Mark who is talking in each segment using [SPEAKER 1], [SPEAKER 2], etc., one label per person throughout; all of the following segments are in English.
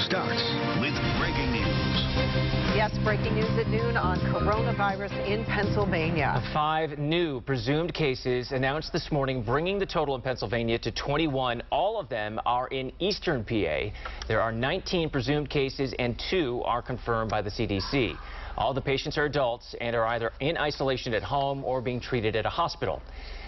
[SPEAKER 1] starts with breaking news.
[SPEAKER 2] Yes, breaking news at noon on coronavirus in Pennsylvania.
[SPEAKER 3] 5 new presumed cases announced this morning, bringing the total in Pennsylvania to 21. All of them are in eastern PA. There are 19 presumed cases and 2 are confirmed by the CDC. All the patients are adults and are either in isolation at home or being treated at a hospital.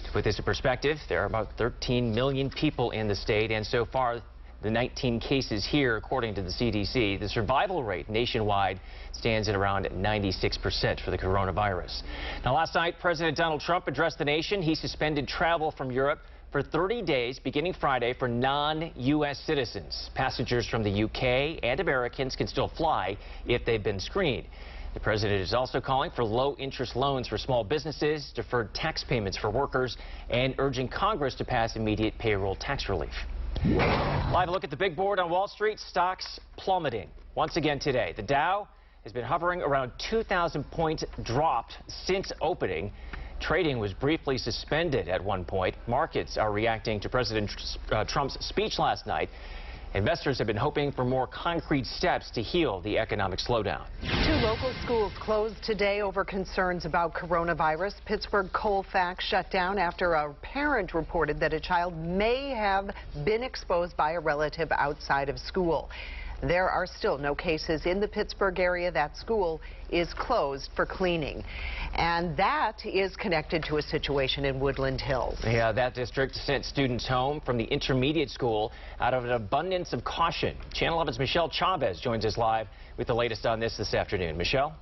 [SPEAKER 3] To put this in perspective, there are about 13 million people in the state, and so far the 19 cases here, according to the CDC, the survival rate nationwide stands at around 96% for the coronavirus. Now, last night, President Donald Trump addressed the nation. He suspended travel from Europe for 30 days, beginning Friday, for non-U.S. citizens. Passengers from the UK and Americans can still fly if they've been screened. The president is also calling for low-interest loans for small businesses, deferred tax payments for workers, and urging Congress to pass immediate payroll tax relief. Live look at the big board on Wall Street. Stocks plummeting once again today. The Dow has been hovering around 2,000 points, dropped since opening. Trading was briefly suspended at one point. Markets are reacting to President Trump's speech last night. Investors have been hoping for more concrete steps to heal the economic slowdown.
[SPEAKER 2] 2 local schools closed today over concerns about coronavirus. Pittsburgh Colfax shut down after a parent reported that a child may have been exposed by a relative outside of school. There are still no cases in the Pittsburgh area. That school is closed for cleaning. And that is connected to a situation in Woodland Hills.
[SPEAKER 3] Yeah, that district sent students home from the intermediate school out of an abundance of caution. Channel 11's Michelle Chavez joins us live with the latest on this afternoon. Michelle?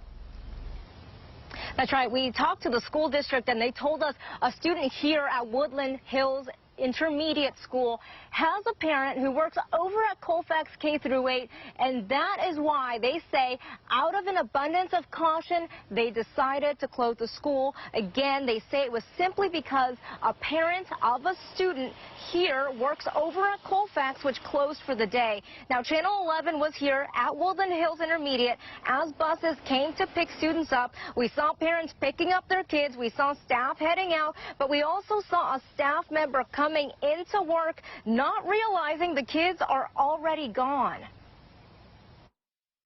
[SPEAKER 4] That's right. We talked to the school district and they told us a student here at Woodland Hills Intermediate School has a parent who works over at Colfax K-8, and that is why they say, out of an abundance of caution, they decided to close the school. Again, they say it was simply because a parent of a student here works over at Colfax, which closed for the day. Now, Channel 11 was here at Woodland Hills Intermediate as buses came to pick students up. We saw parents picking up their kids. We saw staff heading out, but we also saw a staff member coming into work, not realizing the kids are already gone.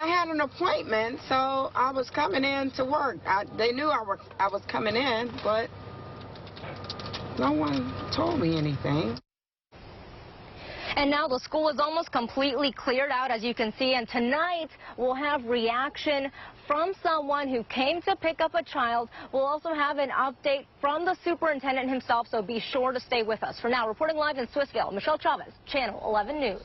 [SPEAKER 5] I had an appointment, so I was coming in to work. They knew I was coming in, but no one told me anything.
[SPEAKER 4] And now the school is almost completely cleared out, as you can see, and tonight we'll have reaction from someone who came to pick up a child. We'll also have an update from the superintendent himself, so be sure to stay with us. For now, reporting live in Swissvale, Michelle Chavez, Channel 11 News.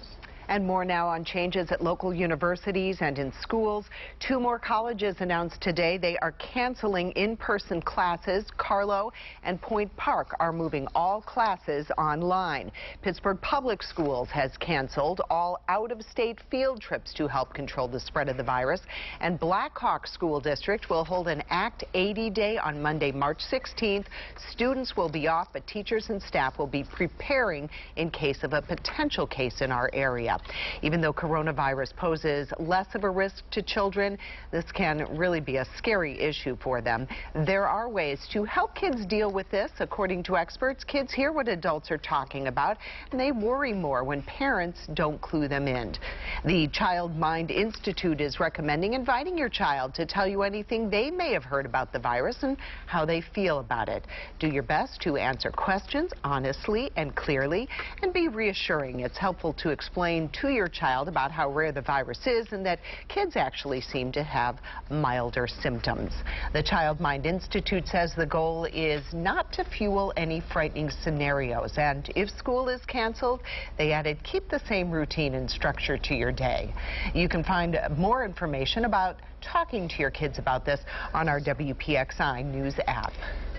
[SPEAKER 2] And more now on changes at local universities and in schools. 2 more colleges announced today they are canceling in-person classes. Carlow and Point Park are moving all classes online. Pittsburgh Public Schools has canceled all out-of-state field trips to help control the spread of the virus. And Black Hawk School District will hold an Act 80 Day on Monday, March 16th. Students will be off, but teachers and staff will be preparing in case of a potential case in our area. Even though coronavirus poses less of a risk to children, this can really be a scary issue for them. There are ways to help kids deal with this. According to experts, kids hear what adults are talking about, and they worry more when parents don't clue them in. The Child Mind Institute is recommending inviting your child to tell you anything they may have heard about the virus and how they feel about it. Do your best to answer questions honestly and clearly, and be reassuring. It's helpful to explain to your child about how rare the virus is and that kids actually seem to have milder symptoms. The Child Mind Institute says the goal is not to fuel any frightening scenarios, and if school is canceled, they added, keep the same routine and structure to your day. You can find more information about talking to your kids about this on our WPXI News app.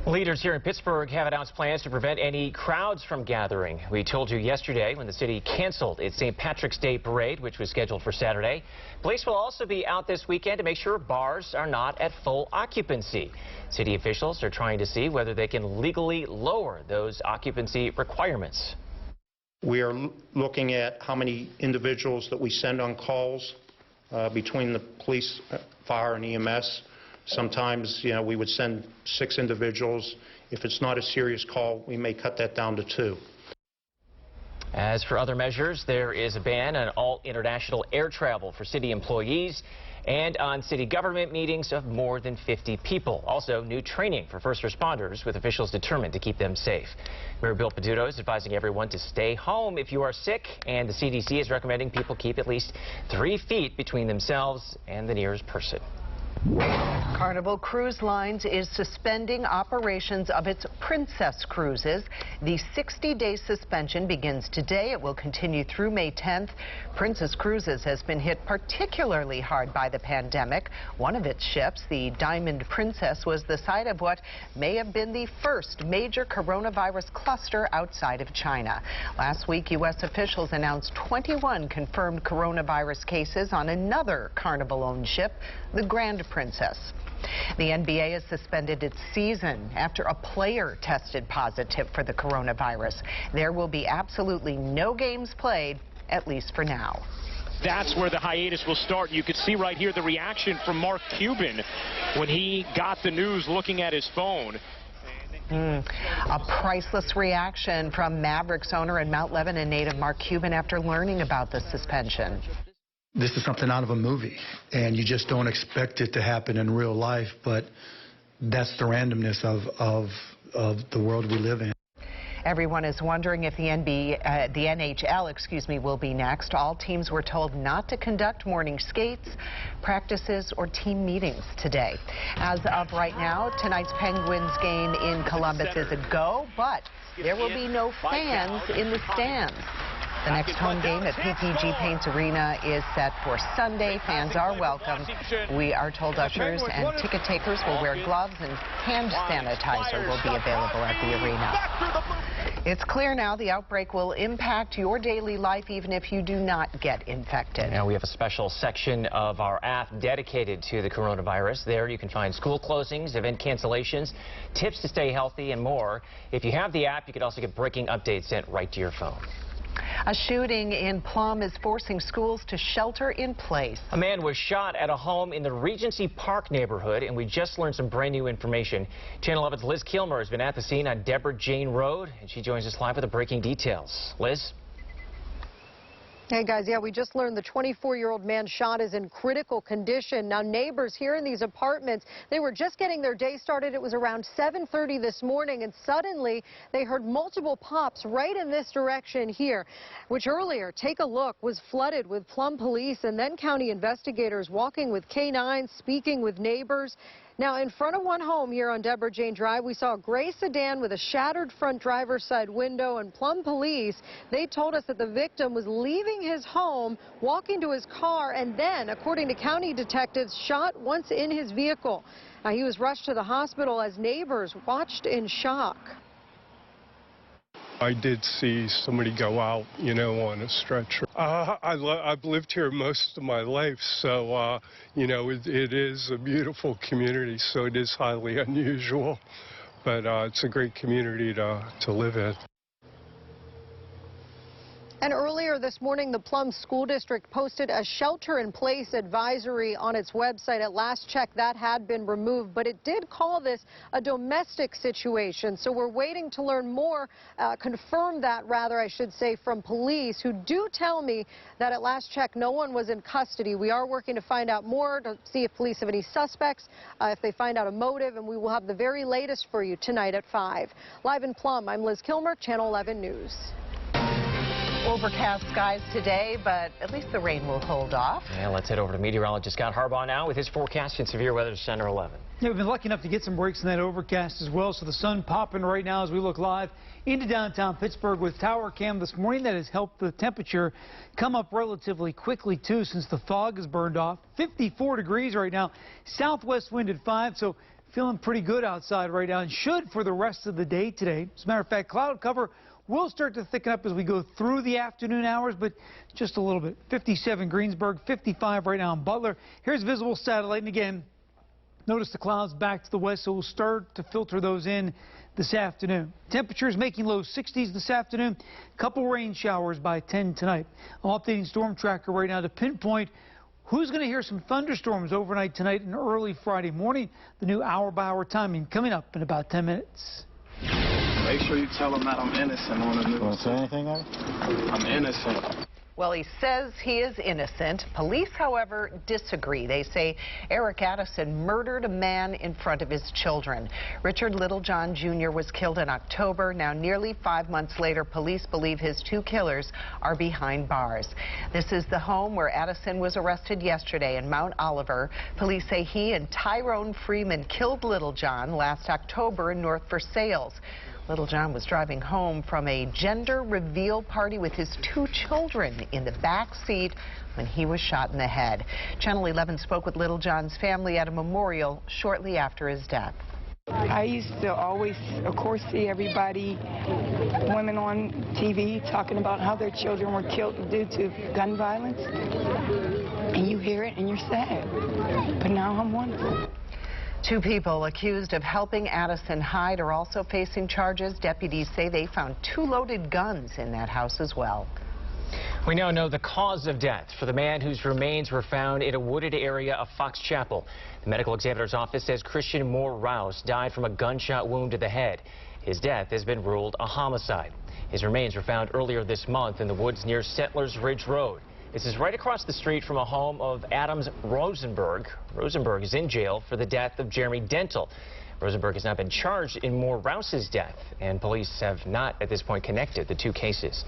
[SPEAKER 3] Leaders here in Pittsburgh have announced plans to prevent any crowds from gathering. We told you yesterday when the city canceled its St. Patrick's Day parade, which was scheduled for Saturday. Police will also be out this weekend to make sure bars are not at full occupancy. City officials are trying to see whether they can legally lower those occupancy requirements.
[SPEAKER 6] We are looking at how many individuals that we send on calls between the police, fire, and EMS. Sometimes, we would send 6 individuals. If it's not a serious call, we may cut that down to 2.
[SPEAKER 3] As for other measures, there is a ban on all international air travel for city employees and on city government meetings of more than 50 people. Also, new training for first responders with officials determined to keep them safe. Mayor Bill Peduto is advising everyone to stay home if you are sick, and the CDC is recommending people keep at least 3 feet between themselves and the nearest person.
[SPEAKER 2] Carnival Cruise Lines is suspending operations of its Princess cruises. The 60-day suspension begins today. It will continue through May 10th. Princess Cruises has been hit particularly hard by the pandemic. One of its ships, the Diamond Princess, was the site of what may have been the first major coronavirus cluster outside of China. Last week, U.S. officials announced 21 confirmed coronavirus cases on another Carnival-owned ship, the Grand Princess. The NBA has suspended its season after a player tested positive for the coronavirus. There will be absolutely no games played, at least for now.
[SPEAKER 7] That's where the hiatus will start. You could see right here the reaction from Mark Cuban when he got the news looking at his phone.
[SPEAKER 2] A priceless reaction from Mavericks owner and Mount Lebanon native Mark Cuban after learning about the suspension.
[SPEAKER 8] This is something out of a movie, and you just don't expect it to happen in real life, but that's the randomness of the world we live in.
[SPEAKER 2] Everyone is wondering if the NHL, will be next. All teams were told not to conduct morning skates, practices, or team meetings today. As of right now, tonight's Penguins game in Columbus is a go, but there will be no fans in the stands. The next home game at PPG Paints Arena is set for Sunday. Fans are welcome. We are told ushers and ticket takers will wear gloves and hand sanitizer will be available at the arena. It's clear now the outbreak will impact your daily life even if you do not get infected.
[SPEAKER 3] Now we have a special section of our app dedicated to the coronavirus. There you can find school closings, event cancellations, tips to stay healthy, and more. If you have the app, you can also get breaking updates sent right to your phone.
[SPEAKER 2] A shooting in Plum is forcing schools to shelter in place.
[SPEAKER 3] A man was shot at a home in the Regency Park neighborhood, and we just learned some brand new information. Channel 11's Liz Kilmer has been at the scene on Deborah Jane Road, and she joins us live with the breaking details. Liz?
[SPEAKER 9] Hey guys, yeah, we just learned the 24-year-old man shot is in critical condition. Now neighbors here in these apartments, they were just getting their day started. It was around 7:30 this morning, and suddenly they heard multiple pops right in this direction here, which earlier, take a look, was flooded with Plum police and then county investigators walking with canines, speaking with neighbors. Now, in front of one home here on Deborah Jane Drive, we saw a gray sedan with a shattered front driver's side window, and Plum police, they told us that the victim was leaving his home, walking to his car, and then, according to county detectives, shot once in his vehicle. Now, he was rushed to the hospital as neighbors watched in shock.
[SPEAKER 10] I did see somebody go out, on a stretcher. I've lived here most of my life, so, it is a beautiful community, so it is highly unusual. But it's a great community to live in.
[SPEAKER 9] And earlier this morning, the Plum School District posted a shelter-in-place advisory on its website. At last check, that had been removed, but it did call this a domestic situation. So we're waiting to learn more, confirm that, rather, I should say, from police, who do tell me that at last check, no one was in custody. We are working to find out more, to see if police have any suspects, if they find out a motive, and we will have the very latest for you tonight at 5. Live in Plum, I'm Liz Kilmer, Channel 11 News.
[SPEAKER 2] Overcast skies today, but at least the rain will hold off.
[SPEAKER 3] And let's head over to meteorologist Scott Harbaugh now with his forecast and severe weather Center 11.
[SPEAKER 11] Yeah, we've been lucky enough to get some breaks in that overcast as well, so the sun popping right now as we look live into downtown Pittsburgh with tower cam this morning. That has helped the temperature come up relatively quickly, too, since the fog has burned off. 54 degrees right now, southwest wind at 5, so feeling pretty good outside right now, and should for the rest of the day today. As a matter of fact, cloud cover will start to thicken up as we go through the afternoon hours, but just a little bit. 57 Greensburg, 55 right now in Butler. Here's visible satellite, and again, notice the clouds back to the west, so we'll start to filter those in this afternoon. Temperatures making low 60s this afternoon. Couple rain showers by 10 tonight. I'm updating Storm Tracker right now to pinpoint who's going to hear some thunderstorms overnight tonight and early Friday morning. The new hour-by-hour timing coming up in about 10 minutes.
[SPEAKER 12] Make sure you tell him that I'm innocent on the news.
[SPEAKER 13] Want to say anything, Eric?
[SPEAKER 12] I'm innocent.
[SPEAKER 2] Well, he says he is innocent. Police, however, disagree. They say Eric Addison murdered a man in front of his children. Richard Littlejohn Jr. was killed in October. Now, nearly 5 months later, police believe his two killers are behind bars. This is the home where Addison was arrested yesterday in Mount Oliver. Police say he and Tyrone Freeman killed Littlejohn last October in North Versailles. Littlejohn was driving home from a gender reveal party with his two children in the back seat when he was shot in the head. Channel 11 spoke with Littlejohn's family at a memorial shortly after his death.
[SPEAKER 14] I used to always, of course, see everybody, women on TV, talking about how their children were killed due to gun violence. And you hear it and you're sad. But now I'm wonderful.
[SPEAKER 2] Two people accused of helping Addison hide are also facing charges. Deputies say they found 2 loaded guns in that house as well.
[SPEAKER 3] We now know the cause of death for the man whose remains were found in a wooded area of Fox Chapel. The medical examiner's office says Christian Moore Rouse died from a gunshot wound to the head. His death has been ruled a homicide. His remains were found earlier this month in the woods near Settlers Ridge Road. This is right across the street from a home of Adams Rosenberg. Rosenberg is in jail for the death of Jeremy Dental. Rosenberg has not been charged in Moore Rouse's death, and police have not at this point connected the two cases.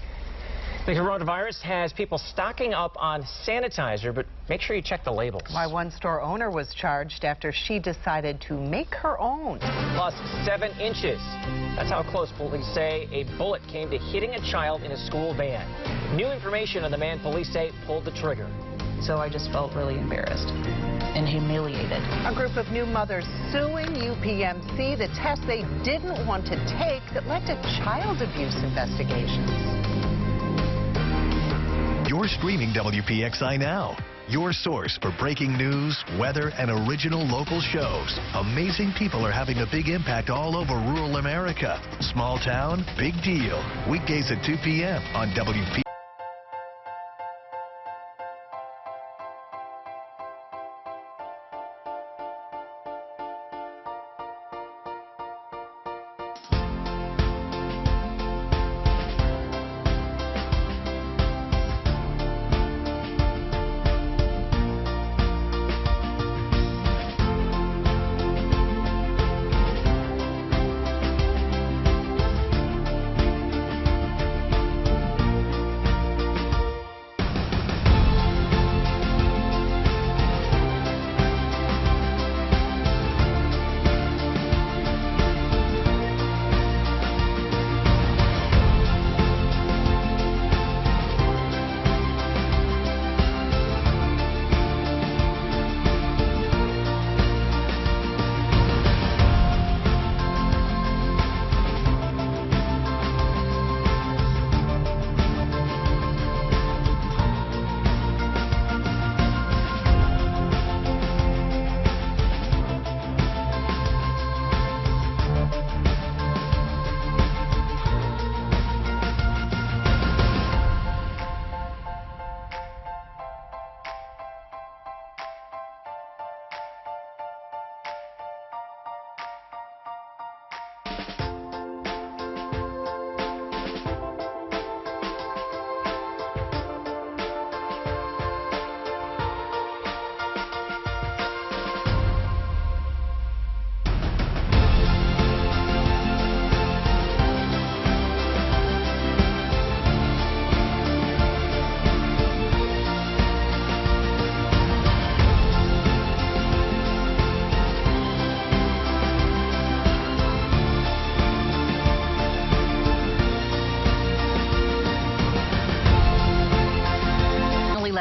[SPEAKER 3] The coronavirus has people stocking up on sanitizer, but make sure you check the labels.
[SPEAKER 2] Why one store owner was charged after she decided to make her own.
[SPEAKER 3] Plus 7 inches. That's how close police say a bullet came to hitting a child in a school van. New information on the man police say pulled the trigger.
[SPEAKER 15] So I just felt really embarrassed and humiliated.
[SPEAKER 2] A group of new mothers suing UPMC, the test they didn't want to take that led to child abuse investigations.
[SPEAKER 1] You're streaming WPXI now, your source for breaking news, weather, and original local shows. Amazing people are having a big impact all over rural America. Small town, big deal. Weekdays at 2 p.m. on WPXI.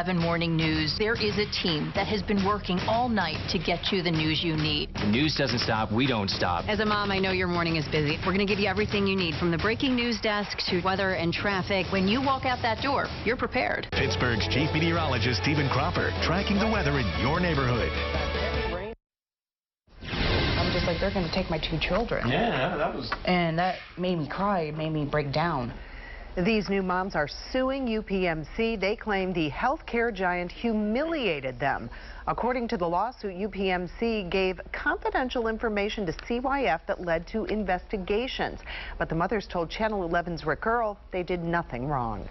[SPEAKER 15] Morning News. There is a team that has been working all night to get you the news you need.
[SPEAKER 3] The news doesn't stop. We don't stop.
[SPEAKER 16] As a mom, I know your morning is busy. We're going to give you everything you need, from the breaking news desk to weather and traffic.
[SPEAKER 15] When you walk out that door, you're prepared.
[SPEAKER 1] Pittsburgh's chief meteorologist, Stephen Cropper, tracking the weather in your neighborhood.
[SPEAKER 15] I'm just like, they're going to take my 2 children.
[SPEAKER 13] Yeah, that was...
[SPEAKER 15] And that made me cry. It made me break down.
[SPEAKER 2] These new moms are suing UPMC. They claim the healthcare giant humiliated them. According to the lawsuit, UPMC gave confidential information to CYF that led to investigations. But the mothers told Channel 11's Rick Earl they did nothing wrong.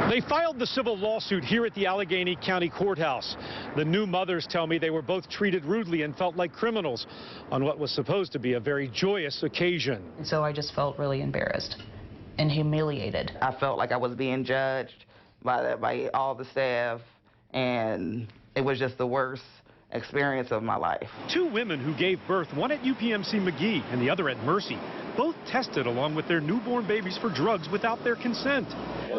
[SPEAKER 13] They filed the civil lawsuit here at the Allegheny County Courthouse. The new mothers tell me they were both treated rudely and felt like criminals on what was supposed to be a very joyous occasion.
[SPEAKER 17] So I just felt really embarrassed and humiliated.
[SPEAKER 18] I felt like I was being judged by all the staff, and it was just the worst experience of my life.
[SPEAKER 13] Two women who gave birth, one at UPMC McGee and the other at Mercy, both tested along with their newborn babies for drugs without their consent.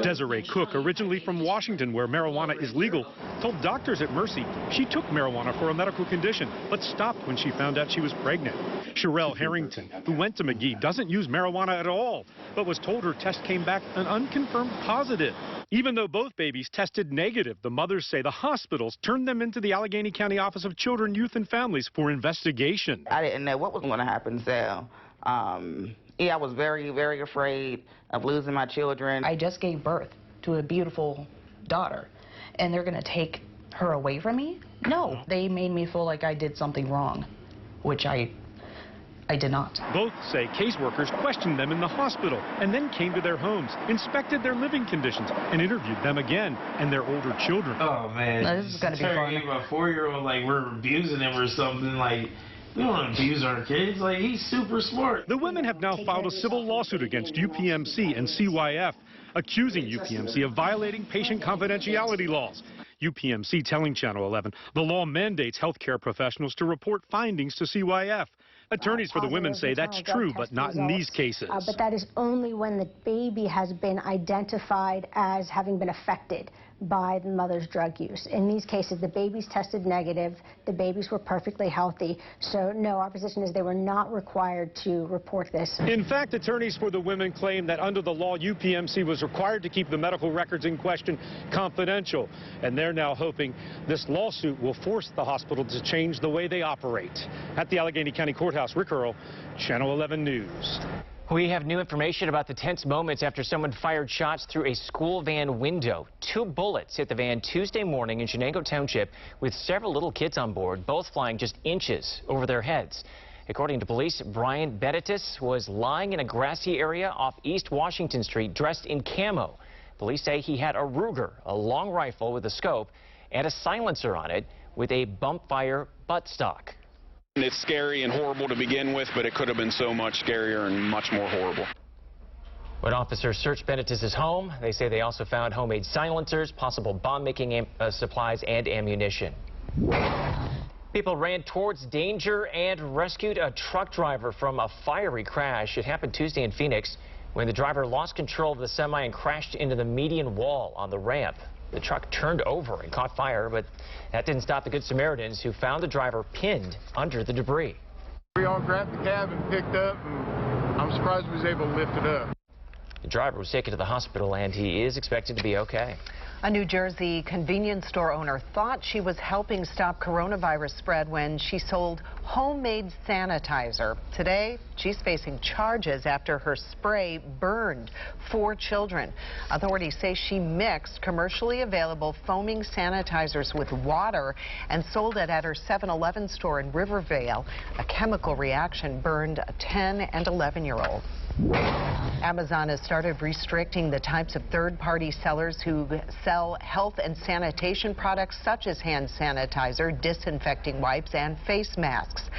[SPEAKER 13] Desiree Cook, originally from Washington where marijuana is legal, told doctors at Mercy she took marijuana for a medical condition, but stopped when she found out she was pregnant. Sherelle Harrington, who went to McGee, doesn't use marijuana at all, but was told her test came back an unconfirmed positive. Even though both babies tested negative, the mothers say the hospitals turned them into the Allegheny County Office of Children, Youth, and Families for investigation.
[SPEAKER 18] I didn't know what was going to happen, so I was very, very afraid of losing my children.
[SPEAKER 17] I just gave birth to a beautiful daughter, and they're going to take her away from me? No. They made me feel like I did something wrong, which I did not.
[SPEAKER 13] Both say caseworkers questioned them in the hospital and then came to their homes, inspected their living conditions, and interviewed them again and their older children.
[SPEAKER 19] Oh, man.
[SPEAKER 17] No, this is going to be fun.
[SPEAKER 19] A 4-year-old, like, we're abusing him or something, like... We don't abuse our kids. Like, he's super smart.
[SPEAKER 13] The women have now filed a civil lawsuit against UPMC and CYF, accusing UPMC of violating patient confidentiality laws. UPMC telling Channel 11 the law mandates healthcare professionals to report findings to CYF. Attorneys for the women say that's true, but not in these cases.
[SPEAKER 20] But that is only when the baby has been identified as having been affected by the mother's drug use. In these cases, the babies tested negative, the babies were perfectly healthy, so no, our position is they were not required to report this.
[SPEAKER 13] In fact, attorneys for the women claim that under the law, UPMC was required to keep the medical records in question confidential, and they're now hoping this lawsuit will force the hospital to change the way they operate. At the Allegheny County Courthouse, Rick Earl, Channel 11 News.
[SPEAKER 3] We have new information about the tense moments after someone fired shots through a school van window. 2 bullets hit the van Tuesday morning in Shenango Township with several little kids on board, both flying just inches over their heads. According to police, Brian Benitez was lying in a grassy area off East Washington Street dressed in camo. Police say he had a Ruger, a long rifle with a scope, and a silencer on it with a bump-fire buttstock.
[SPEAKER 12] It's scary and horrible to begin with, but it could have been so much scarier and much more horrible.
[SPEAKER 3] When officers searched Benitez's home, they say they also found homemade silencers, possible bomb-making supplies, and ammunition. People ran towards danger and rescued a truck driver from a fiery crash. It happened Tuesday in Phoenix when the driver lost control of the semi and crashed into the median wall on the ramp. The truck turned over and caught fire, but that didn't stop the Good Samaritans who found the driver pinned under the debris.
[SPEAKER 21] We all grabbed the cab and picked up, and I'm surprised we was able to lift it up.
[SPEAKER 3] The driver was taken to the hospital, and he is expected to be okay.
[SPEAKER 2] A New Jersey convenience store owner thought she was helping stop coronavirus spread when she sold homemade sanitizer. Today, she's facing charges after her spray burned 4 children. Authorities say she mixed commercially available foaming sanitizers with water and sold it at her 7-Eleven store in Rivervale. A chemical reaction burned a 10- and 11-year-old. Amazon has started restricting the types of third-party sellers who sell health and sanitation products such as hand sanitizer, disinfecting wipes, and face masks.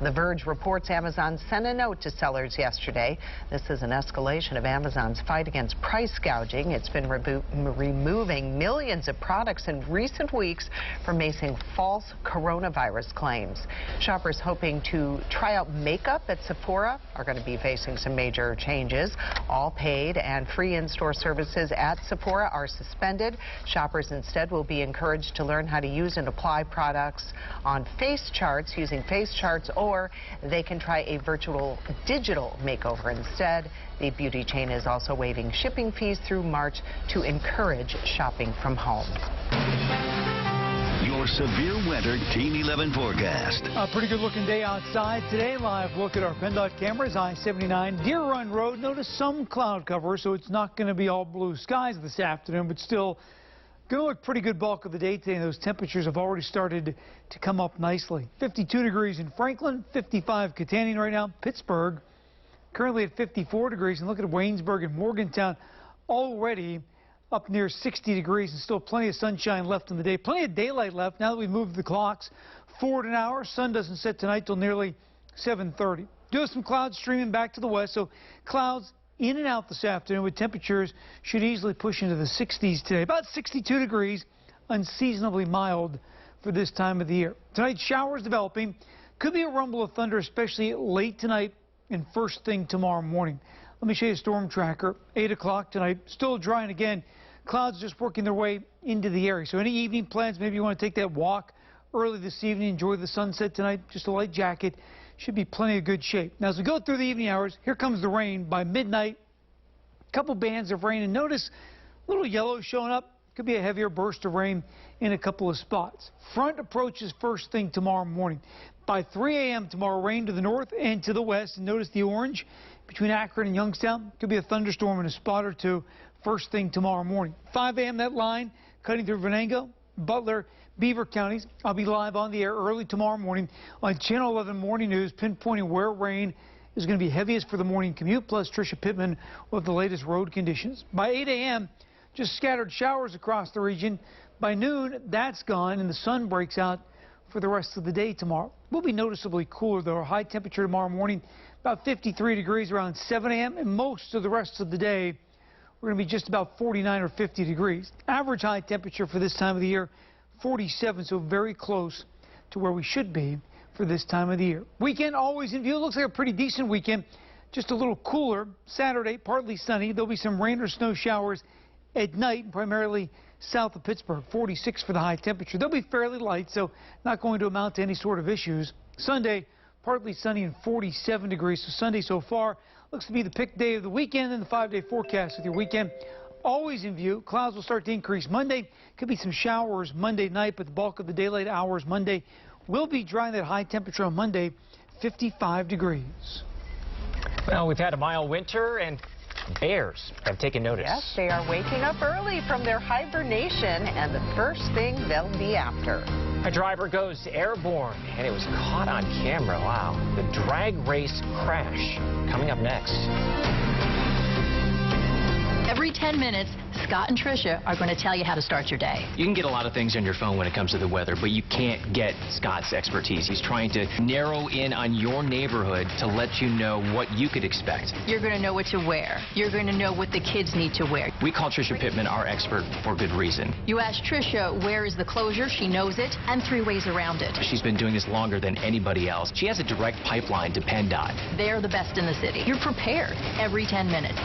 [SPEAKER 2] The Verge reports Amazon sent a note to sellers yesterday. This is an escalation of Amazon's fight against price gouging. It's been removing millions of products in recent weeks for making false coronavirus claims. Shoppers hoping to try out makeup at Sephora are going to be facing some major changes. All paid and free in-store services at Sephora are suspended. Shoppers instead will be encouraged to learn how to use and apply products on face charts using face charts, or they can try a virtual digital makeover instead. The beauty chain is also waiving shipping fees through March to encourage shopping from home.
[SPEAKER 1] You're
[SPEAKER 5] your severe weather Team 11 forecast.
[SPEAKER 11] A pretty good looking day outside today. Live look at our PennDOT cameras. I-79 Deer Run Road. Notice some cloud cover, so it's not going to be all blue skies this afternoon, but still going to look pretty good bulk of the day today. Those temperatures have already started to come up nicely. 52 degrees in Franklin, 55 Kittanning right now. Pittsburgh currently at 54 degrees. And look at Waynesburg and Morgantown already up near 60 degrees and still plenty of sunshine left in the day. Plenty of daylight left now that we moved the clocks forward an hour. Sun doesn't set tonight till nearly 7:30. Do have some clouds streaming back to the west, so clouds in and out this afternoon with temperatures should easily push into the 60s today. About 62 degrees, unseasonably mild for this time of the year. Tonight, showers developing. Could be a rumble of thunder, especially late tonight and first thing tomorrow morning. Let me show you a storm tracker. 8 o'clock tonight, still dry, and again, clouds just working their way into the area. So any evening plans, maybe you want to take that walk early this evening, enjoy the sunset tonight, just a light jacket, should be plenty of good shape. Now, as we go through the evening hours, here comes the rain. By midnight, a couple bands of rain, and notice a little yellow showing up. Could be a heavier burst of rain in a couple of spots. Front approaches first thing tomorrow morning. By 3 a.m. tomorrow, rain to the north and to the west. And notice the orange between Akron and Youngstown. Could be a thunderstorm and a spot or two first thing tomorrow morning. 5 a.m. that line cutting through Venango, Butler, Beaver counties. I'll be live on the air early tomorrow morning on Channel 11 Morning News, pinpointing where rain is going to be heaviest for the morning commute, plus Tricia Pittman with the latest road conditions. By 8 a.m., just scattered showers across the region. By noon, that's gone, and the sun breaks out for the rest of the day tomorrow. We'll be noticeably cooler, though. Our high temperature tomorrow morning, about 53 degrees around 7 a.m., and most of the rest of the day, we're going to be just about 49 or 50 degrees. Average high temperature for this time of the year, 47, so very close to where we should be for this time of the year. Weekend always in view. Looks like a pretty decent weekend. Just a little cooler. Saturday, partly sunny. There'll be some rain or snow showers at night, primarily south of Pittsburgh. 46 for the high temperature. They'll be fairly light, so not going to amount to any sort of issues. Sunday, partly sunny and 47 degrees. So Sunday so far looks to be the pick day of the weekend, and the 5-day forecast with your weekend always in view. Clouds will start to increase Monday. Could be some showers Monday night, but the bulk of the daylight hours Monday will be dry. That high temperature on Monday, 55 degrees.
[SPEAKER 3] Well, we've had a mild winter, and bears have taken notice.
[SPEAKER 2] Yes, they are waking up early from their hibernation, and the first thing they'll be after.
[SPEAKER 3] A driver goes airborne, and it was caught on camera. Wow. The drag race crash coming up next.
[SPEAKER 15] Every 10 minutes, Scott and Tricia are going to tell you how to start your day.
[SPEAKER 3] You can get a lot of things on your phone when it comes to the weather, but you can't get Scott's expertise. He's trying to narrow in on your neighborhood to let you know what you could expect.
[SPEAKER 15] You're going to know what to wear. You're going to know what the kids need to wear.
[SPEAKER 3] We call Tricia Pittman our expert for good reason.
[SPEAKER 15] You ask Tricia, where is the closure? She knows it, and 3 ways around it.
[SPEAKER 3] She's been doing this longer than anybody else. She has a direct pipeline to PennDOT.
[SPEAKER 15] They're the best in the city. You're prepared every 10 minutes.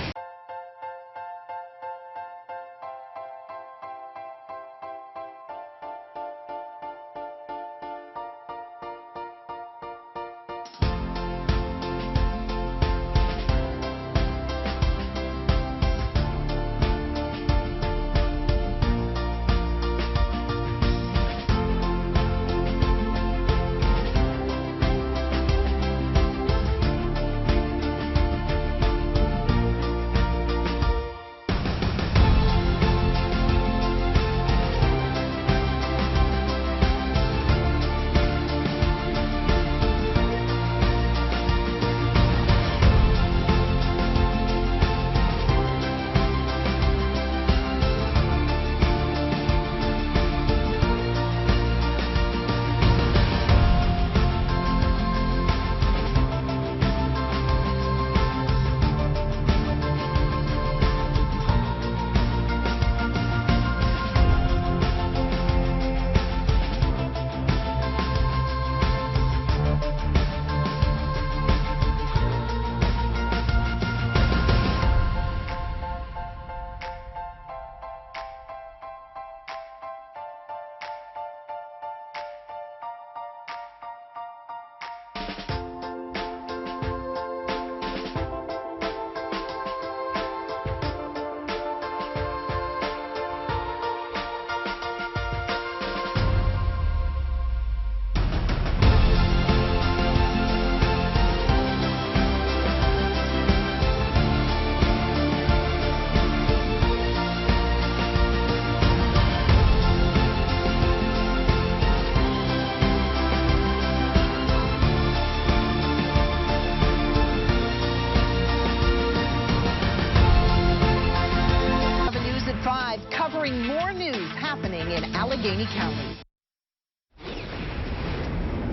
[SPEAKER 2] happening in Allegheny County.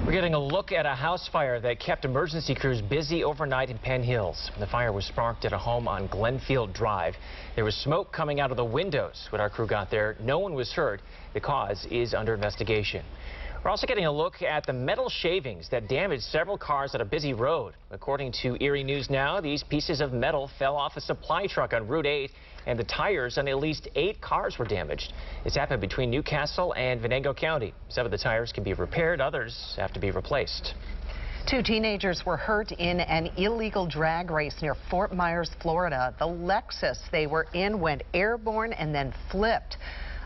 [SPEAKER 3] We're getting a look at a house fire that kept emergency crews busy overnight in Penn Hills. The fire was sparked at a home on Glenfield Drive. There was smoke coming out of the windows when our crew got there. No one was hurt. The cause is under investigation. We're also getting a look at the metal shavings that damaged several cars at a busy road. According to Erie News Now, these pieces of metal fell off a supply truck on Route 8, and the tires on at least 8 cars were damaged. It's happened between Newcastle and Venango County. Some of the tires can be repaired, others have to be replaced.
[SPEAKER 2] 2 teenagers were hurt in an illegal drag race near Fort Myers, Florida. The Lexus they were in went airborne and then flipped.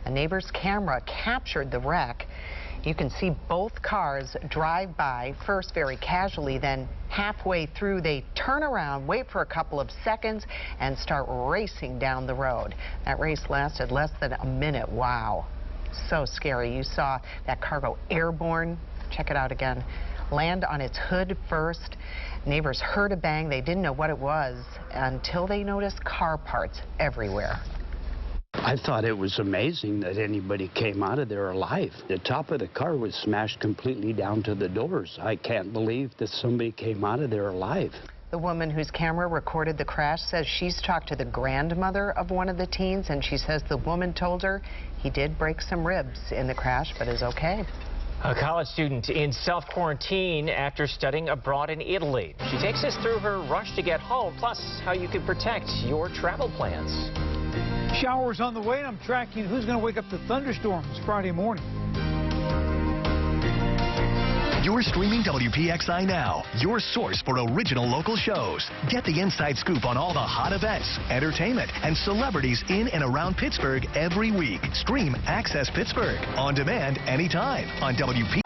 [SPEAKER 2] A neighbor's camera captured the wreck. You can see both cars drive by, first very casually, then halfway through they turn around, wait for a couple of seconds, and start racing down the road. That race lasted less than a minute. Wow. So scary. You saw that car go airborne. Check it out again. Land on its hood first. Neighbors heard a bang. They didn't know what it was until they noticed car parts everywhere.
[SPEAKER 4] I thought it was amazing that anybody came out of there alive. The top of the car was smashed completely down to the doors. I can't believe that somebody came out of there alive.
[SPEAKER 2] The woman whose camera recorded the crash says she's talked to the grandmother of one of the teens, and she says the woman told her he did break some ribs in the crash, but is okay.
[SPEAKER 3] A college student in self-quarantine after studying abroad in Italy. She takes us through her rush to get home, plus how you can protect your travel plans.
[SPEAKER 11] Showers on the way, and I'm tracking who's going to wake up to thunderstorms Friday morning.
[SPEAKER 1] You're streaming WPXI Now, your source for original local shows. Get the inside scoop on all the hot events, entertainment, and celebrities in and around Pittsburgh every week. Stream Access Pittsburgh on demand anytime on WP.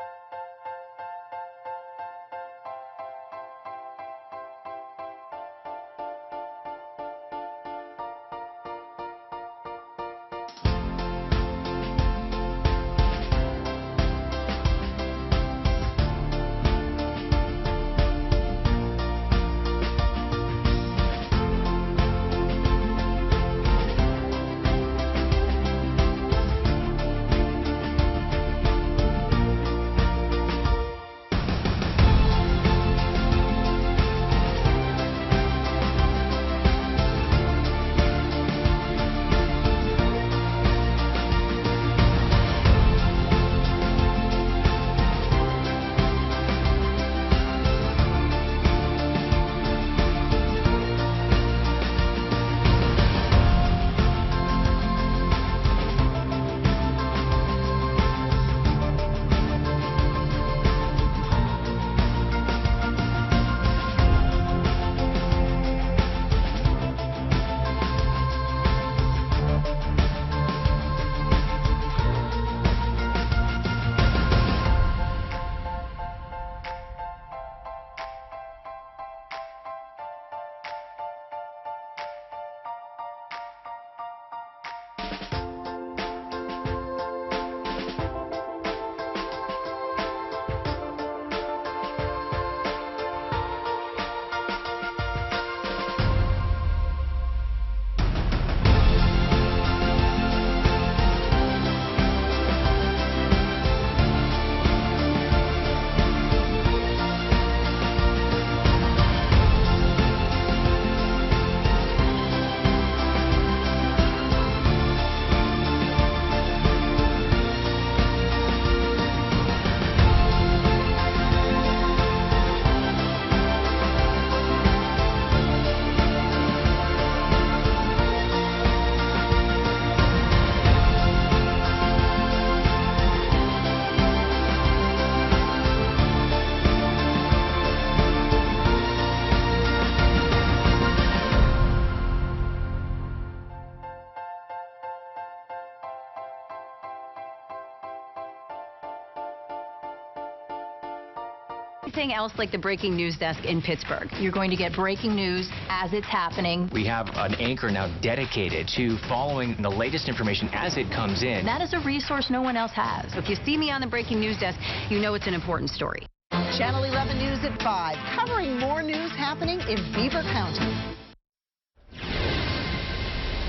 [SPEAKER 16] Anything else like the breaking news desk in Pittsburgh?
[SPEAKER 15] You're going to get breaking news as it's happening.
[SPEAKER 3] We have an anchor now dedicated to following the latest information as it comes in.
[SPEAKER 15] That is a resource no one else has.
[SPEAKER 16] So if you see me on the breaking news desk, you know it's an important story.
[SPEAKER 2] Channel 11 News at 5, covering more news happening in Beaver County.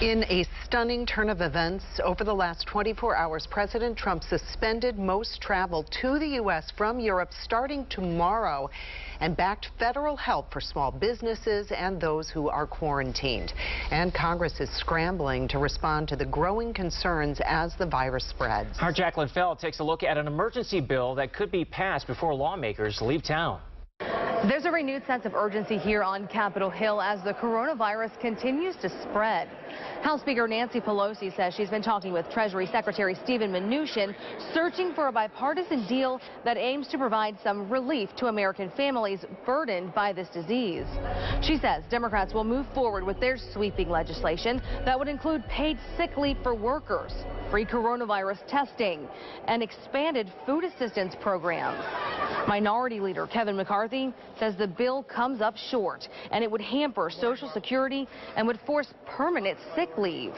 [SPEAKER 2] In a stunning turn of events, over the last 24 hours, President Trump suspended most travel to the U.S. from Europe starting tomorrow and backed federal help for small businesses and those who are quarantined. And Congress is scrambling to respond to the growing concerns as the virus spreads.
[SPEAKER 3] Our Jacqueline Feld takes a look at an emergency bill that could be passed before lawmakers leave town.
[SPEAKER 6] There's a renewed sense of urgency here on Capitol Hill as the coronavirus continues to spread. House Speaker Nancy Pelosi says she's been talking with Treasury Secretary Steven Mnuchin, searching for a bipartisan deal that aims to provide some relief to American families burdened by this disease. She says Democrats will move forward with their sweeping legislation that would include paid sick leave for workers, free coronavirus testing, and expanded food assistance programs. Minority Leader Kevin McCarthy says the bill comes up short and it would hamper Social Security and would force permanent sick leave.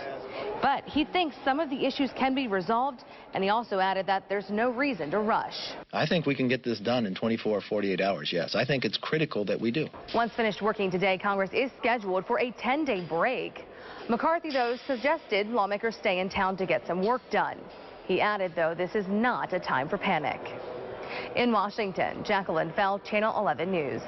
[SPEAKER 6] But he thinks some of the issues can be resolved, and he also added that there's no reason to rush.
[SPEAKER 22] I think we can get this done in 24 or 48 hours, yes. I think it's critical that we do.
[SPEAKER 6] Once finished working today, Congress is scheduled for a 10-day break. McCarthy, though, suggested lawmakers stay in town to get some work done. He added, though, this is not a time for panic. In Washington, Jacqueline Feld, Channel 11 News.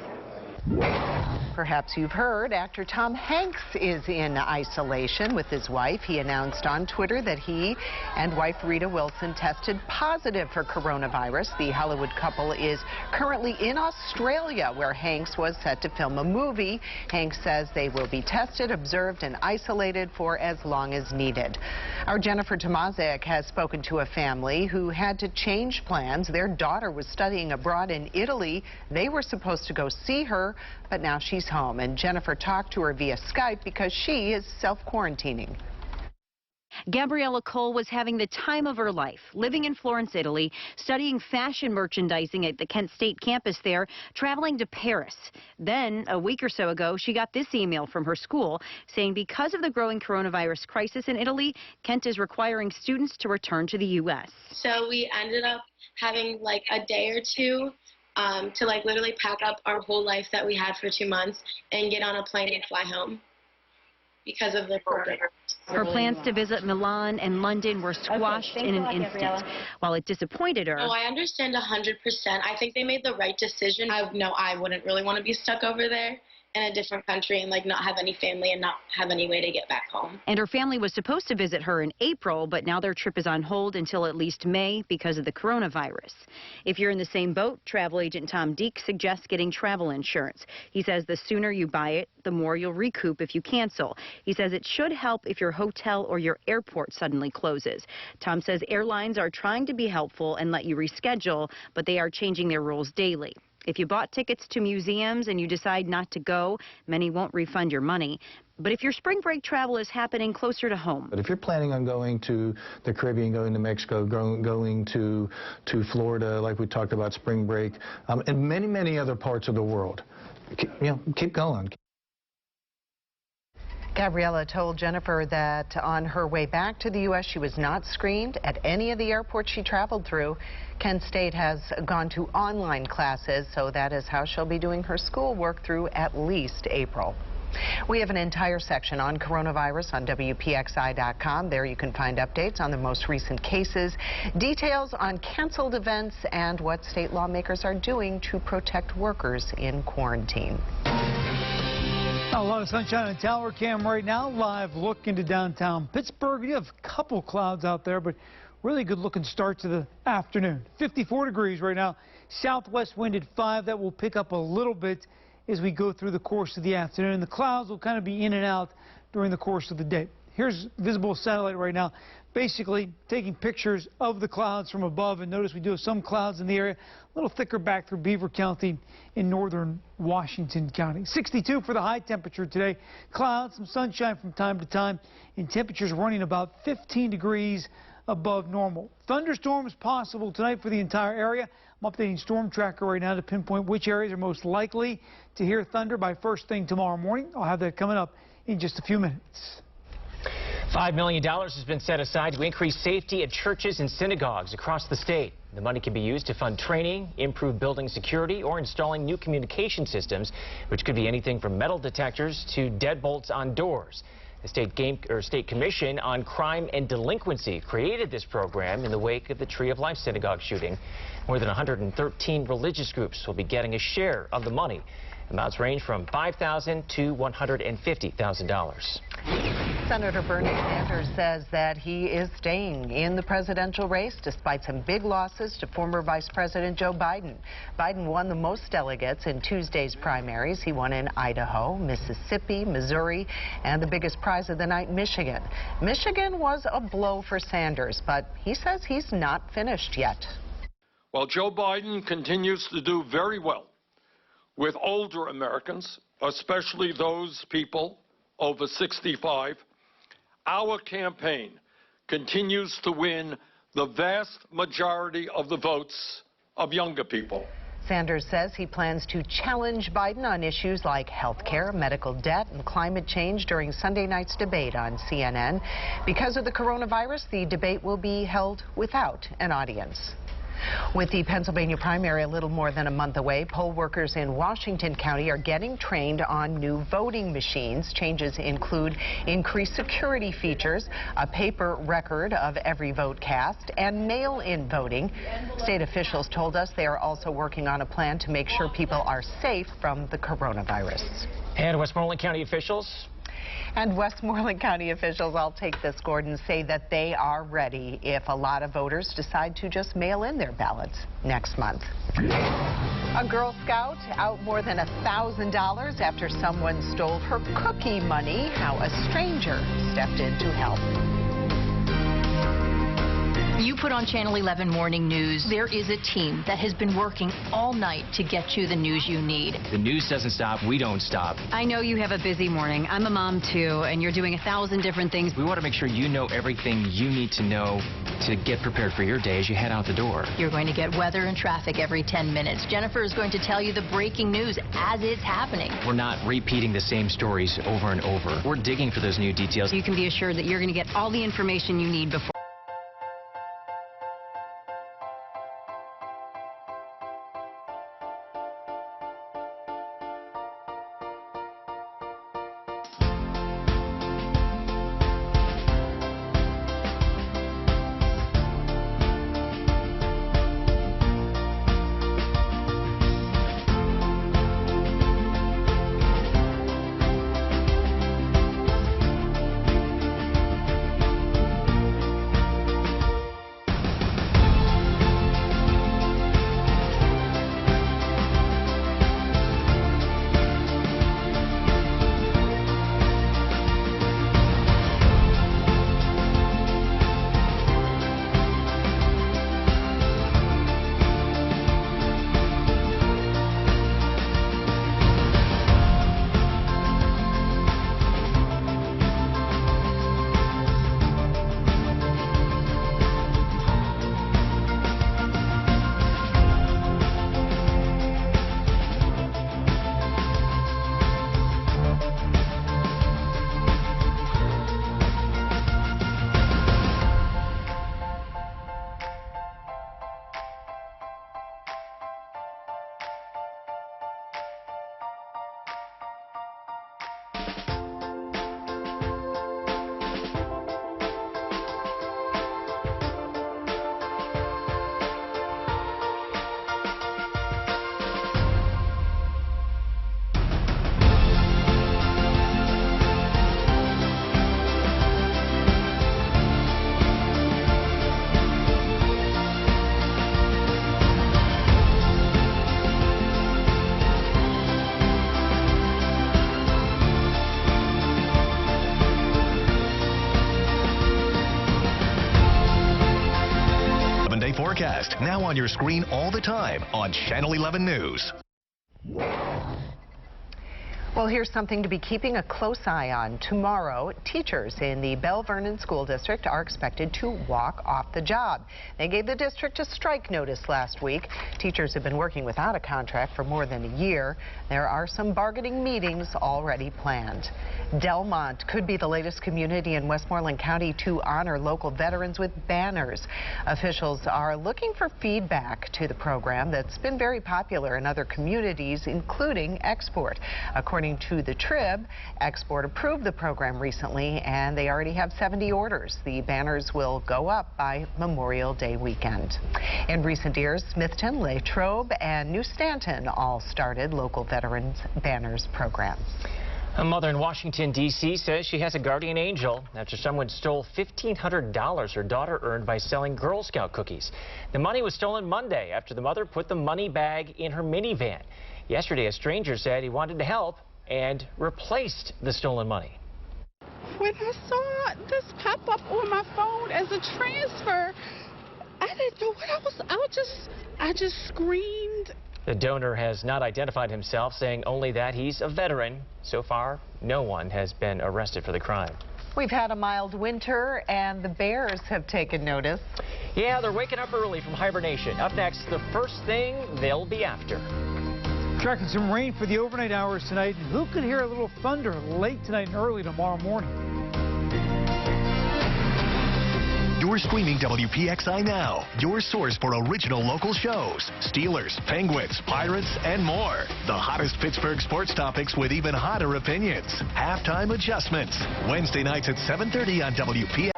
[SPEAKER 2] Perhaps you've heard actor Tom Hanks is in isolation with his wife. He announced on Twitter that he and wife Rita Wilson tested positive for coronavirus. The Hollywood couple is currently in Australia, where Hanks was set to film a movie. Hanks says they will be tested, observed, and isolated for as long as needed. Our Jennifer Tomaszek has spoken to a family who had to change plans. Their daughter was studying abroad in Italy. They were supposed to go see her, but now she's home. And Jennifer talked to her via Skype because she is self-quarantining.
[SPEAKER 23] Gabriella Cole was having the time of her life, living in Florence, Italy, studying fashion merchandising at the Kent State campus there, traveling to Paris. Then, a week or so ago, she got this email from her school saying because of the growing coronavirus crisis in Italy, Kent is requiring students to return to the U.S.
[SPEAKER 24] So we ended up having like a day or two to like literally pack up our whole life that we had for 2 months and get on a plane and fly home because of the coronavirus.
[SPEAKER 23] Her plans to visit Milan and London were squashed in an instant. While it disappointed her.
[SPEAKER 24] Oh, I understand 100%. I think they made the right decision. I wouldn't really want to be stuck over there in a different country and like not have any family and not have any way to get back home.
[SPEAKER 23] And her family was supposed to visit her in April, but now their trip is on hold until at least May because of the coronavirus. If you're in the same boat, travel agent Tom Deek suggests getting travel insurance. He says the sooner you buy it, the more you'll recoup if you cancel. He says it should help if your hotel or your airport suddenly closes. Tom says airlines are trying to be helpful and let you reschedule, but they are changing their rules daily. If you bought tickets to museums and you decide not to go, many won't refund your money. But if your spring break travel is happening closer to home.
[SPEAKER 25] But if you're planning on going to the Caribbean, going to Mexico, going to Florida, like we talked about spring break, and many, many other parts of the world, keep going.
[SPEAKER 2] Gabriella told Jennifer that on her way back to the U.S., she was not screened at any of the airports she traveled through. Kent State has gone to online classes, so that is how she'll be doing her schoolwork through at least April. We have an entire section on coronavirus on WPXI.com. There you can find updates on the most recent cases, details on canceled events, and what state lawmakers are doing to protect workers in quarantine.
[SPEAKER 11] A lot of sunshine on Tower Cam right now. Live look into downtown Pittsburgh. You have a couple clouds out there, but really good looking start to the afternoon. 54 degrees right now. Southwest wind at 5. That will pick up a little bit as we go through the course of the afternoon. The clouds will kind of be in and out during the course of the day. Here's visible satellite right now, basically taking pictures of the clouds from above. And notice we do have some clouds in the area, a little thicker back through Beaver County in northern Washington County. 62 for the high temperature today. Clouds, some sunshine from time to time, and temperatures running about 15 degrees above normal. Thunderstorms possible tonight for the entire area. I'm updating Storm Tracker right now to pinpoint which areas are most likely to hear thunder by first thing tomorrow morning. I'll have that coming up in just a few minutes.
[SPEAKER 3] $5 million has been set aside to increase safety at churches and synagogues across the state. The money can be used to fund training, improve building security, or installing new communication systems, which could be anything from metal detectors to deadbolts on doors. The State Commission on Crime and Delinquency created this program in the wake of the Tree of Life synagogue shooting. More than 113 religious groups will be getting a share of the money. Amounts range from $5,000 to $150,000.
[SPEAKER 2] Senator Bernie Sanders says that he is staying in the presidential race despite some big losses to former Vice President Joe Biden. Biden won the most delegates in Tuesday's primaries. He won in Idaho, Mississippi, Missouri, and the biggest prize of the night, Michigan. Michigan was a blow for Sanders, but he says he's not finished yet.
[SPEAKER 7] While Joe Biden continues to do very well with older Americans, especially those people over 65, our campaign continues to win the vast majority of the votes of younger people.
[SPEAKER 2] Sanders says he plans to challenge Biden on issues like health care, medical debt, and climate change during Sunday night's debate on CNN. Because of the coronavirus, the debate will be held without an audience. With the Pennsylvania primary a little more than a month away, poll workers in Washington County are getting trained on new voting machines. Changes include increased security features, a paper record of every vote cast, and mail-in voting. State officials told us they are also working on a plan to make sure people are safe from the coronavirus.
[SPEAKER 3] And Westmoreland County officials?
[SPEAKER 2] And Westmoreland County officials, I'll take this, Gordon, say that they are ready if a lot of voters decide to just mail in their ballots next month. A Girl Scout out more than $1,000 after someone stole her cookie money. How a stranger stepped in to help.
[SPEAKER 15] You put on Channel 11 Morning News. There is a team that has been working all night to get you the news you need.
[SPEAKER 3] The news doesn't stop. We don't stop.
[SPEAKER 23] I know you have a busy morning. I'm a mom, too, and you're doing 1,000 different things.
[SPEAKER 3] We want to make sure you know everything you need to know to get prepared for your day as you head out the door.
[SPEAKER 15] You're going to get weather and traffic every 10 minutes. Jennifer is going to tell you the breaking news as it's happening.
[SPEAKER 3] We're not repeating the same stories over and over. We're digging for those new details.
[SPEAKER 23] You can be assured that you're going to get all the information you need before.
[SPEAKER 1] Forecast, now on your screen all the time on Channel 11 News.
[SPEAKER 2] Well, here's something to be keeping a close eye on. Tomorrow, teachers in the Bell Vernon School District are expected to walk off the job. They gave the district a strike notice last week. Teachers have been working without a contract for more than a year. There are some bargaining meetings already planned. Delmont could be the latest community in Westmoreland County to honor local veterans with banners. Officials are looking for feedback to the program that's been very popular in other communities, including Export. According According to the Trib, Export approved the program recently, and they already have 70 orders. The banners will go up by Memorial Day weekend. In recent years, Smithton, Latrobe, and New Stanton all started local Veterans Banners programs.
[SPEAKER 3] A mother in Washington, D.C. says she has a guardian angel after someone stole $1,500 her daughter earned by selling Girl Scout cookies. The money was stolen Monday after the mother put the money bag in her minivan. Yesterday, a stranger said he wanted to help and replaced the stolen money.
[SPEAKER 8] When I saw this pop up on my phone as a transfer, I didn't know what I was. I just screamed.
[SPEAKER 3] The donor has not identified himself, saying only that he's a veteran. So far, no one has been arrested for the crime.
[SPEAKER 2] We've had a mild winter, and the bears have taken notice.
[SPEAKER 3] Yeah, they're waking up early from hibernation. Up next, the first thing they'll be after.
[SPEAKER 11] Tracking some rain for the overnight hours tonight. Who could hear a little thunder late tonight and early tomorrow morning?
[SPEAKER 1] You're streaming WPXI Now, your source for original local shows. Steelers, Penguins, Pirates, and more. The hottest Pittsburgh sports topics with even hotter opinions. Halftime adjustments. Wednesday nights at 7:30 on WPXI.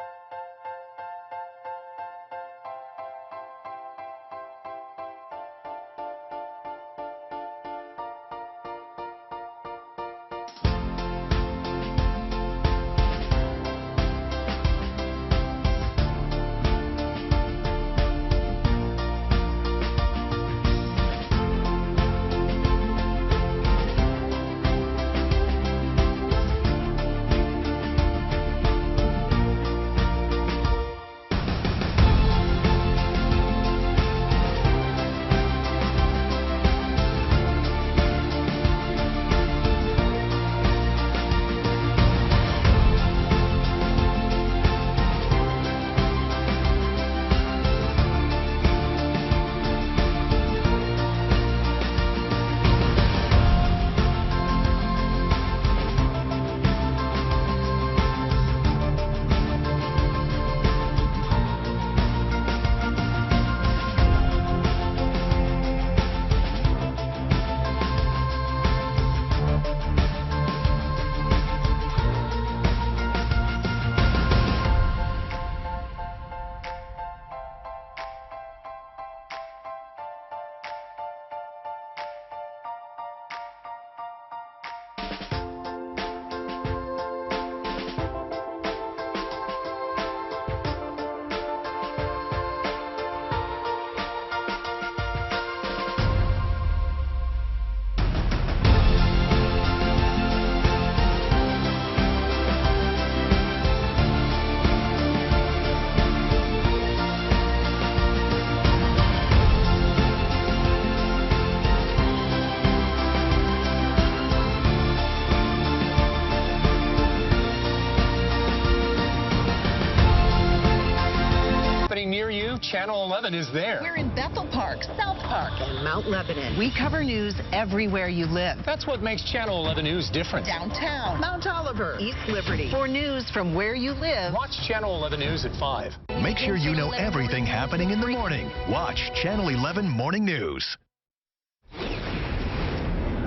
[SPEAKER 9] Channel 11 is there.
[SPEAKER 10] We're in Bethel Park, South Park,
[SPEAKER 2] and Mount Lebanon. We cover news everywhere you live.
[SPEAKER 9] That's what makes Channel 11 News different.
[SPEAKER 10] Downtown, Mount Oliver,
[SPEAKER 2] East Liberty. For news from where you live,
[SPEAKER 9] watch Channel 11 News at 5.
[SPEAKER 1] Make sure you know everything happening in the morning. Watch Channel 11 Morning News.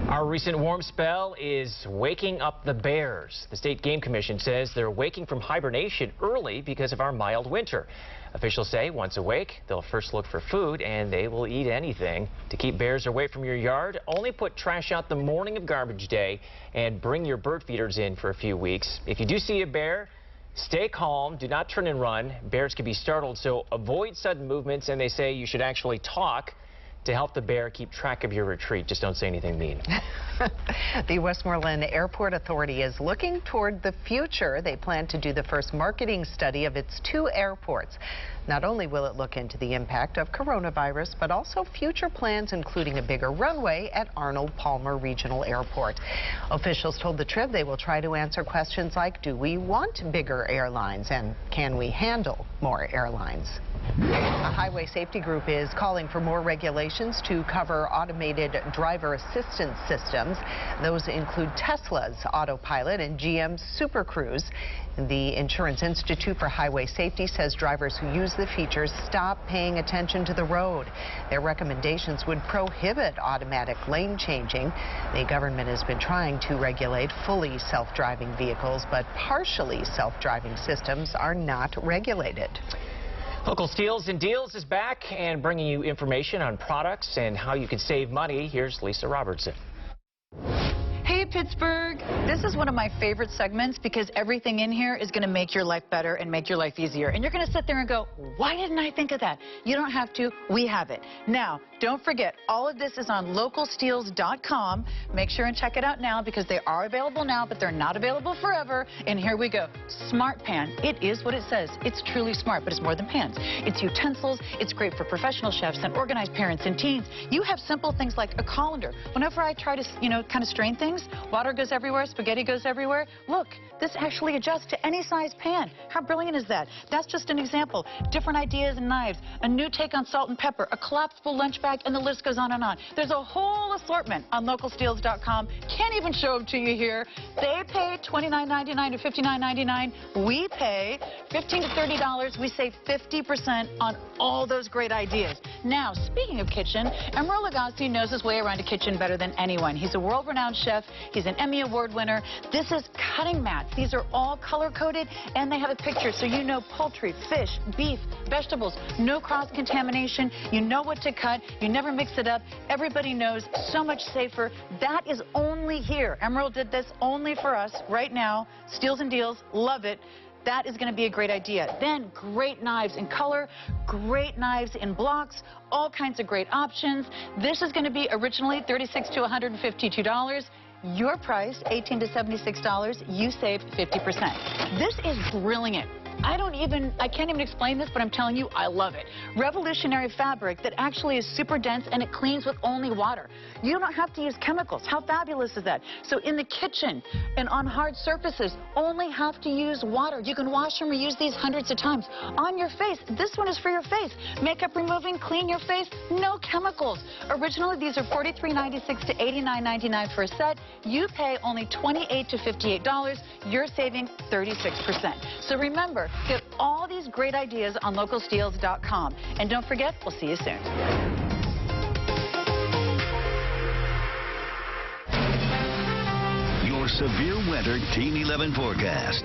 [SPEAKER 3] Our recent warm spell is waking up the bears. The State Game Commission says they're waking from hibernation early because of our mild winter. Officials say once awake, they'll first look for food, and they will eat anything. To keep bears away from your yard, only put trash out the morning of garbage day and bring your bird feeders in for a few weeks. If you do see a bear, stay calm, do not turn and run. Bears can be startled, so avoid sudden movements, and they say you should actually talk to help the bear keep track of your retreat. Just don't say anything mean.
[SPEAKER 2] The Westmoreland Airport Authority is looking toward the future. They plan to do the first marketing study of its 2 airports. Not only will it look into the impact of coronavirus, but also future plans including a bigger runway at Arnold Palmer Regional Airport. Officials told the Trib they will try to answer questions like, do we want bigger airlines and can we handle more airlines? A highway safety group is calling for more regulations to cover automated driver assistance systems. Those include Tesla's Autopilot and GM's Super Cruise. The Insurance Institute for Highway Safety says drivers who use the features stop paying attention to the road. Their recommendations would prohibit automatic lane changing. The government has been trying to regulate fully self-driving vehicles, but partially self-driving systems are not regulated.
[SPEAKER 3] Local Steals and Deals is back and bringing you information on products and how you can save money. Here's Lisa Robertson.
[SPEAKER 10] Hey, Pittsburgh. This is one of my favorite segments because everything in here is going to make your life better and make your life easier. And you're going to sit there and go, why didn't I think of that? You don't have to. We have it. Now, don't forget, all of this is on localsteals.com. Make sure and check it out now because they are available now, but they're not available forever. And here we go. Smart Pan. It is what it says. It's truly smart, but it's more than pans. It's utensils. It's great for professional chefs and organized parents and teens. You have simple things like a colander. Whenever I try to, kind of strain things, water goes everywhere, spaghetti goes everywhere. Look, this actually adjusts to any size pan. How brilliant is that? That's just an example. Different ideas and knives, a new take on salt and pepper, a collapsible lunch bag, and the list goes on and on. There's a whole assortment on localsteals.com. Can't even show them to you here. They pay $29.99 to $59.99. We pay $15 to $30. We save 50% on all those great ideas. Now, speaking of kitchen, Emeril Lagasse knows his way around a kitchen better than anyone. He's a world-renowned chef. He's an Emmy Award winner. This is cutting mats. These are all color-coded, and they have a picture, so you know poultry, fish, beef, vegetables, no cross-contamination. You know what to cut. You never mix it up. Everybody knows. So much safer. That is only here. Emeril did this only for us right now. Steals and Deals. Love it. That is going to be a great idea. Then great knives in color, great knives in blocks, all kinds of great options. This is going to be originally $36 to $152. Your price, $18 to $76. You save 50%. This is brilliant. I can't even explain this, but I'm telling you, I love it. Revolutionary fabric that actually is super dense and it cleans with only water. You don't have to use chemicals. How fabulous is that? So in the kitchen and on hard surfaces, only have to use water. You can wash and reuse these hundreds of times. On your face, this one is for your face. Makeup removing, clean your face, no chemicals. Originally, these are $43.96 to $89.99 for a set. You pay only $28 to $58. You're saving 36%. So remember, get all these great ideas on localsteals.com. And don't forget, we'll see you soon.
[SPEAKER 5] Your severe winter Team 11 forecast.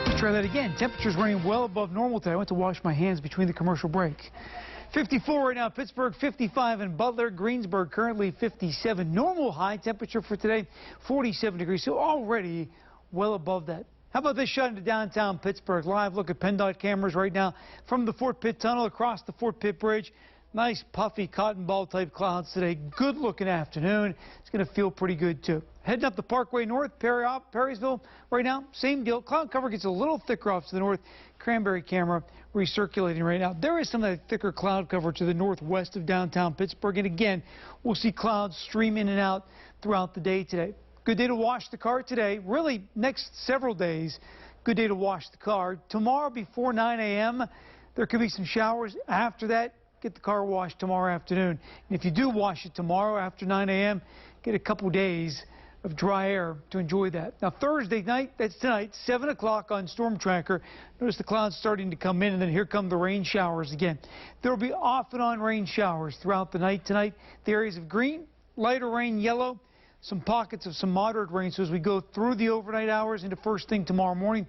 [SPEAKER 11] Let's try that again. Temperatures running well above normal today. I went to wash my hands between the commercial break. 54 right now, Pittsburgh 55 in Butler, Greensburg currently 57. Normal high temperature for today, 47 degrees, so already well above that. How about this shot into downtown Pittsburgh? Live look at PennDOT cameras right now from the Fort Pitt Tunnel across the Fort Pitt Bridge. Nice puffy cotton ball type clouds today. Good looking afternoon. It's going to feel pretty good too. Heading up the Parkway North, Perrysville right now, same deal. Cloud cover gets a little thicker off to the north. Cranberry camera recirculating right now. There is some of that thicker cloud cover to the northwest of downtown Pittsburgh. And again, we'll see clouds stream in and out throughout the day today. Good day to wash the car today. Really, next several days, good day to wash the car. Tomorrow before 9 a.m., there could be some showers. After that, get the car washed tomorrow afternoon. And if you do wash it tomorrow after 9 a.m., get a couple days of dry air to enjoy that. Now, Thursday night, that's tonight, 7 o'clock on Storm Tracker. Notice the clouds starting to come in, and then here come the rain showers again. There will be off and on rain showers throughout the night tonight. The areas of green, lighter rain, yellow, some pockets of some moderate rain. So as we go through the overnight hours into first thing tomorrow morning,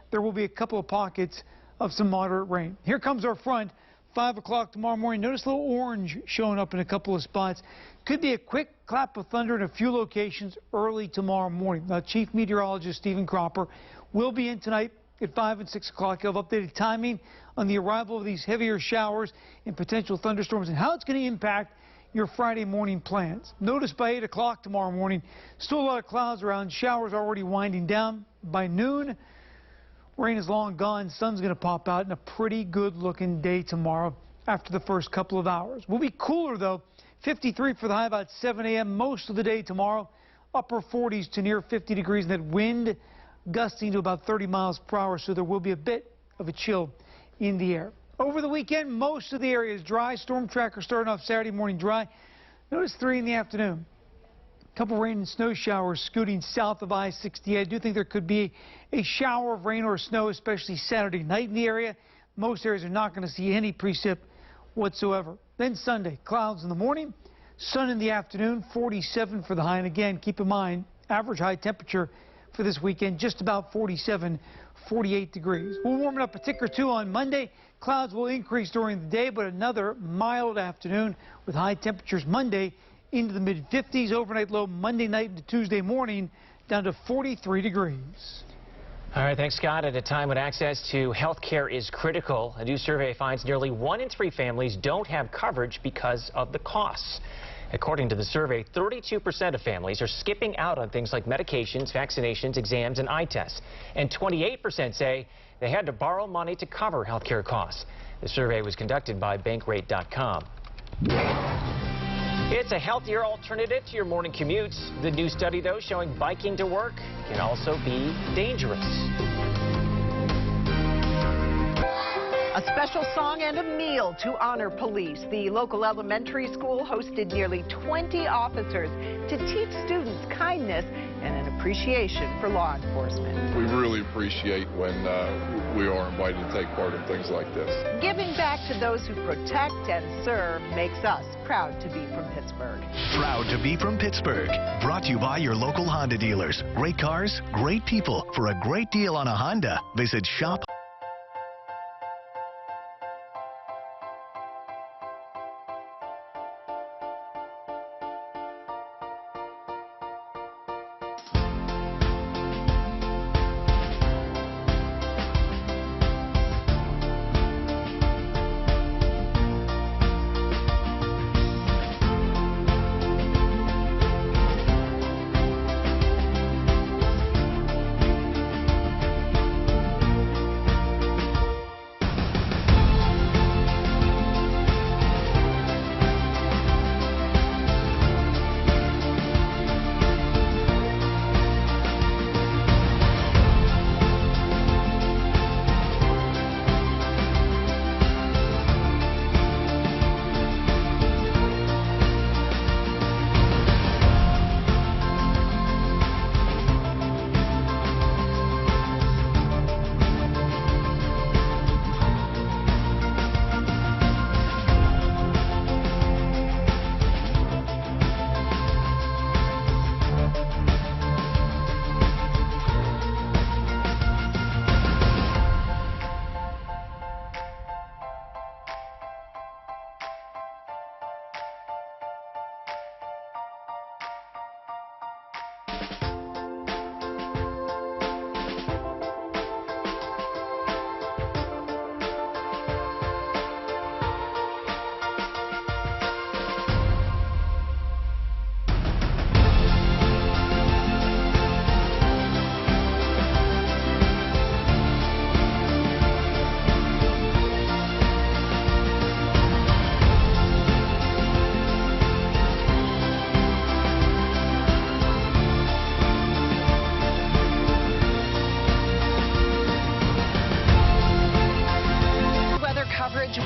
[SPEAKER 11] there will be a couple of pockets of some moderate rain. Here comes our front. 5 o'clock tomorrow morning. Notice a little orange showing up in a couple of spots. Could be a quick clap of thunder in a few locations early tomorrow morning. Now, Chief Meteorologist Stephen Cropper will be in tonight at 5 and 6 o'clock. He'll have updated timing on the arrival of these heavier showers and potential thunderstorms and how it's going to impact your Friday morning plans. Notice by 8 o'clock tomorrow morning, still a lot of clouds around. Showers already winding down. By noon, rain is long gone. Sun's going to pop out in a pretty good-looking day tomorrow after the first couple of hours. We'll be cooler, though. 53 for the high about 7 a.m. most of the day tomorrow. Upper 40s to near 50 degrees. And that wind gusting to about 30 miles per hour, so there will be a bit of a chill in the air. Over the weekend, most of the area is dry. Storm tracker starting off Saturday morning dry. Notice 3 in the afternoon. A couple rain and snow showers scooting south of I-68. I do think there could be a shower of rain or snow, especially Saturday night in the area. Most areas are not going to see any precip whatsoever. Then Sunday, clouds in the morning, sun in the afternoon, 47 for the high. And again, keep in mind, average high temperature for this weekend, just about 47, 48 degrees. We'll warm it up a tick or two on Monday. Clouds will increase during the day, but another mild afternoon with high temperatures Monday into the mid-50s. Overnight low Monday night into Tuesday morning down to 43 degrees.
[SPEAKER 3] All right, thanks, Scott. At a time when access to health care is critical, a new survey finds nearly 1 in 3 families don't have coverage because of the costs. According to the survey, 32% of families are skipping out on things like medications, vaccinations, exams, and eye tests. And 28% say they had to borrow money to cover health care costs. The survey was conducted by Bankrate.com. It's a healthier alternative to your morning commutes. The new study, though, showing biking to work can also be dangerous.
[SPEAKER 2] A special song and a meal to honor police. The local elementary school hosted nearly 20 officers to teach students kindness and an appreciation for law enforcement.
[SPEAKER 14] We really appreciate when we are invited to take part in things like this.
[SPEAKER 2] Giving back to those who protect and serve makes us proud to be from Pittsburgh.
[SPEAKER 1] Proud to be from Pittsburgh. Brought to you by your local Honda dealers. Great cars, great people. For a great deal on a Honda, visit shop.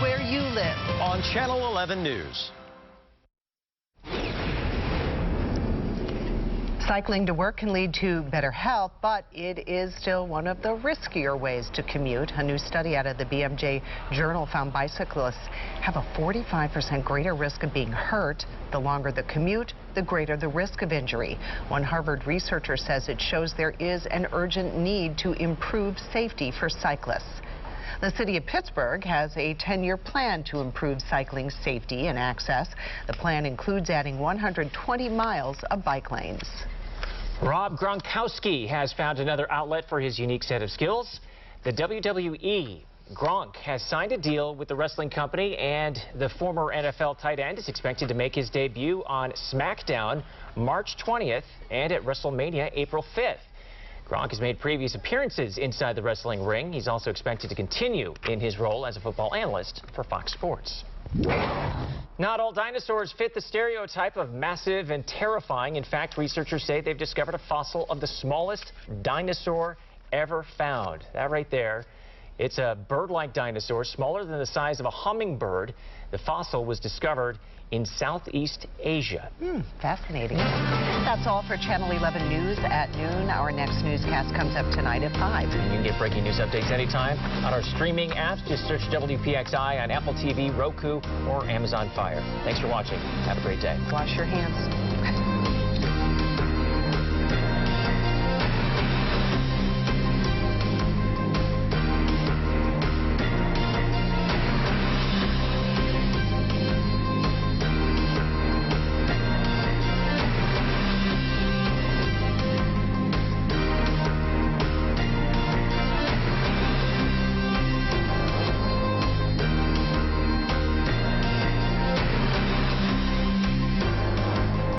[SPEAKER 2] Where you live.
[SPEAKER 17] On Channel 11 News.
[SPEAKER 2] Cycling to work can lead to better health, but it is still one of the riskier ways to commute. A new study out of the BMJ Journal found bicyclists have a 45% greater risk of being hurt. The longer the commute, the greater the risk of injury. One Harvard researcher says it shows there is an urgent need to improve safety for cyclists. The city of Pittsburgh has a 10-year plan to improve cycling safety and access. The plan includes adding 120 miles of bike lanes.
[SPEAKER 3] Rob Gronkowski has found another outlet for his unique set of skills. The WWE. Gronk has signed a deal with the wrestling company, and the former NFL tight end is expected to make his debut on SmackDown March 20th and at WrestleMania April 5th. Gronk has made previous appearances inside the wrestling ring. He's also expected to continue in his role as a football analyst for Fox Sports. Not all dinosaurs fit the stereotype of massive and terrifying. In fact, researchers say they've discovered a fossil of the smallest dinosaur ever found. That right there. It's a bird-like dinosaur, smaller than the size of a hummingbird. The fossil was discovered in Southeast Asia.
[SPEAKER 2] Fascinating. That's all for Channel 11 News at noon. Our next newscast comes up tonight at 5.
[SPEAKER 3] You can get breaking news updates anytime on our streaming apps. Just search WPXI on Apple TV, Roku, or Amazon Fire. Thanks for watching. Have a great day.
[SPEAKER 2] Wash your hands.